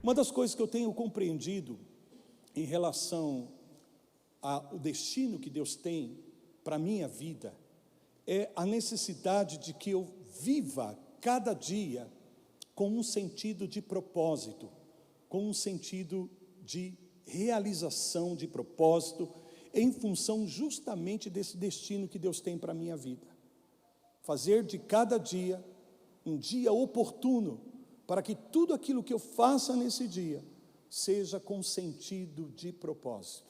Uma das coisas que eu tenho compreendido em relação ao destino que Deus tem para a minha vida é a necessidade de que eu viva cada dia com um sentido de propósito, com um sentido de realização de propósito, em função justamente desse destino que Deus tem para a minha vida. Fazer de cada dia um dia oportuno, para que tudo aquilo que eu faça nesse dia seja com sentido de propósito,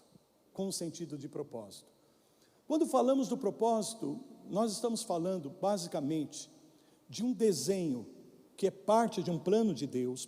com sentido de propósito. Quando falamos do propósito, nós estamos falando basicamente de um desenho que é parte de um plano de Deus,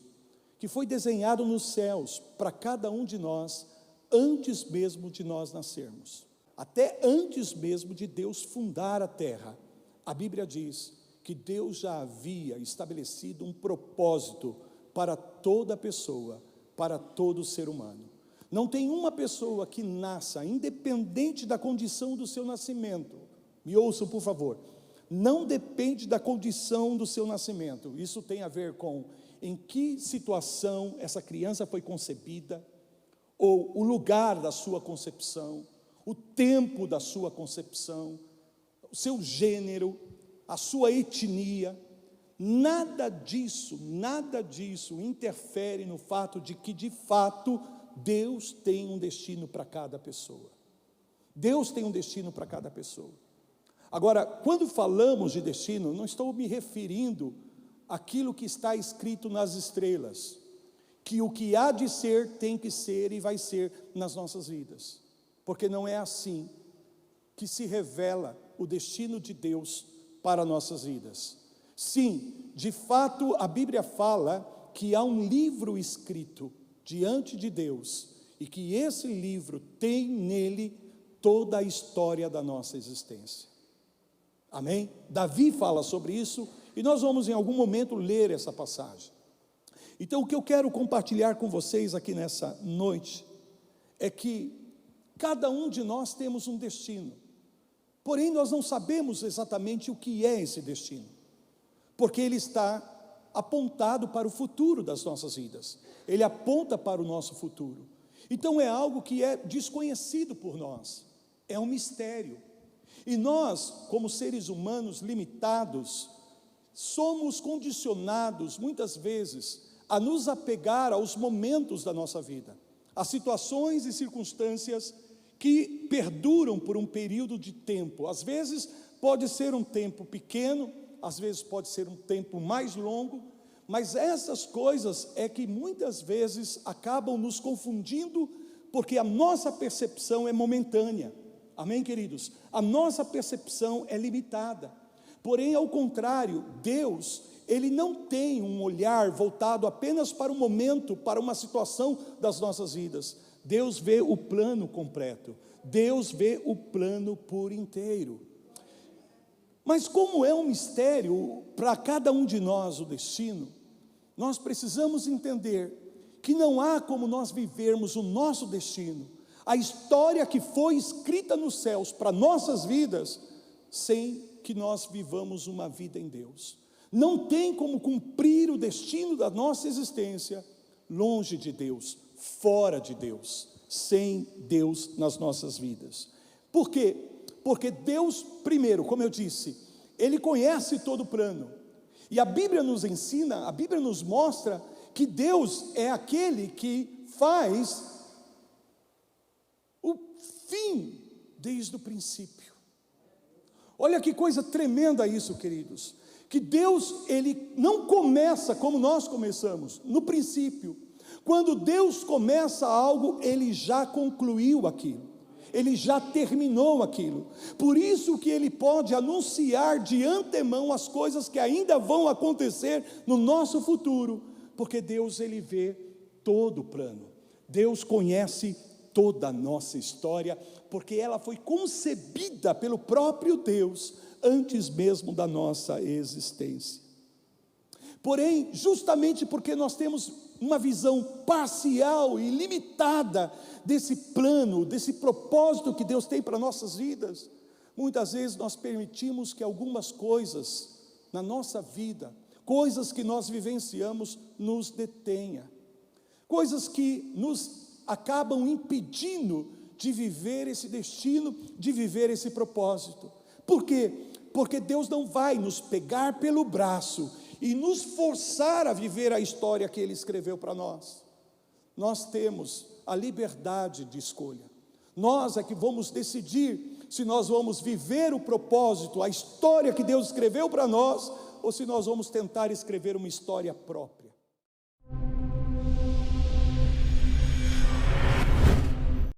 que foi desenhado nos céus para cada um de nós, antes mesmo de nós nascermos. Até antes mesmo de Deus fundar a terra, a Bíblia diz que Deus já havia estabelecido um propósito para toda pessoa, para todo ser humano. Não tem uma pessoa que nasça, independente da condição do seu nascimento, me ouçam por favor, não depende da condição do seu nascimento. Isso tem a ver com em que situação essa criança foi concebida, ou o lugar da sua concepção, o tempo da sua concepção, o seu gênero, a sua etnia. Nada disso interfere no fato de que, de fato, Deus tem um destino para cada pessoa. Deus tem um destino para cada pessoa. Agora, quando falamos de destino, não estou me referindo àquilo que está escrito nas estrelas, que o que há de ser tem que ser e vai ser nas nossas vidas, porque não é assim que se revela o destino de Deus para nossas vidas. Sim, de fato a Bíblia fala que há um livro escrito diante de Deus, e que esse livro tem nele toda a história da nossa existência. Amém? Davi fala sobre isso, e nós vamos em algum momento ler essa passagem. Então o que eu quero compartilhar com vocês aqui nessa noite, é que cada um de nós temos um destino, porém nós não sabemos exatamente o que é esse destino, porque ele está apontado para o futuro das nossas vidas, ele aponta para o nosso futuro. Então é algo que é desconhecido por nós, é um mistério. E nós, como seres humanos limitados, somos condicionados muitas vezes a nos apegar aos momentos da nossa vida, a situações e circunstâncias que perduram por um período de tempo. Às vezes pode ser um tempo pequeno, às vezes pode ser um tempo mais longo, mas essas coisas é que muitas vezes acabam nos confundindo, porque a nossa percepção é momentânea. Amém, queridos? A nossa percepção é limitada. Porém, ao contrário, Deus, Ele não tem um olhar voltado apenas para o momento, para uma situação das nossas vidas. Deus vê o plano completo, Deus vê o plano por inteiro. Mas como é um mistério para cada um de nós o destino, nós precisamos entender que não há como nós vivermos o nosso destino, a história que foi escrita nos céus para nossas vidas, sem que nós vivamos uma vida em Deus. Não tem como cumprir o destino da nossa existência longe de Deus, fora de Deus, sem Deus nas nossas vidas. Por quê? Porque Deus, primeiro, como eu disse, Ele conhece todo o plano, e a Bíblia nos ensina, a Bíblia nos mostra que Deus é aquele que faz o fim desde o princípio. Olha que coisa tremenda isso, queridos, que Deus, Ele não começa como nós começamos, no princípio. Quando Deus começa algo, Ele já concluiu aquilo, Ele já terminou aquilo. Por isso que Ele pode anunciar de antemão as coisas que ainda vão acontecer no nosso futuro, porque Deus, Ele vê todo o plano. Deus conhece toda a nossa história, porque ela foi concebida pelo próprio Deus, antes mesmo da nossa existência. Porém, justamente porque nós temos uma visão parcial e limitada desse plano, desse propósito que Deus tem para nossas vidas, muitas vezes nós permitimos que algumas coisas na nossa vida, coisas que nós vivenciamos, nos detenha. coisas que nos acabam impedindo de viver esse destino, de viver esse propósito. Por quê? Porque Deus não vai nos pegar pelo braço e nos forçar a viver a história que Ele escreveu para nós. Nós temos a liberdade de escolha. Nós é que vamos decidir se nós vamos viver o propósito, a história que Deus escreveu para nós, ou se nós vamos tentar escrever uma história própria.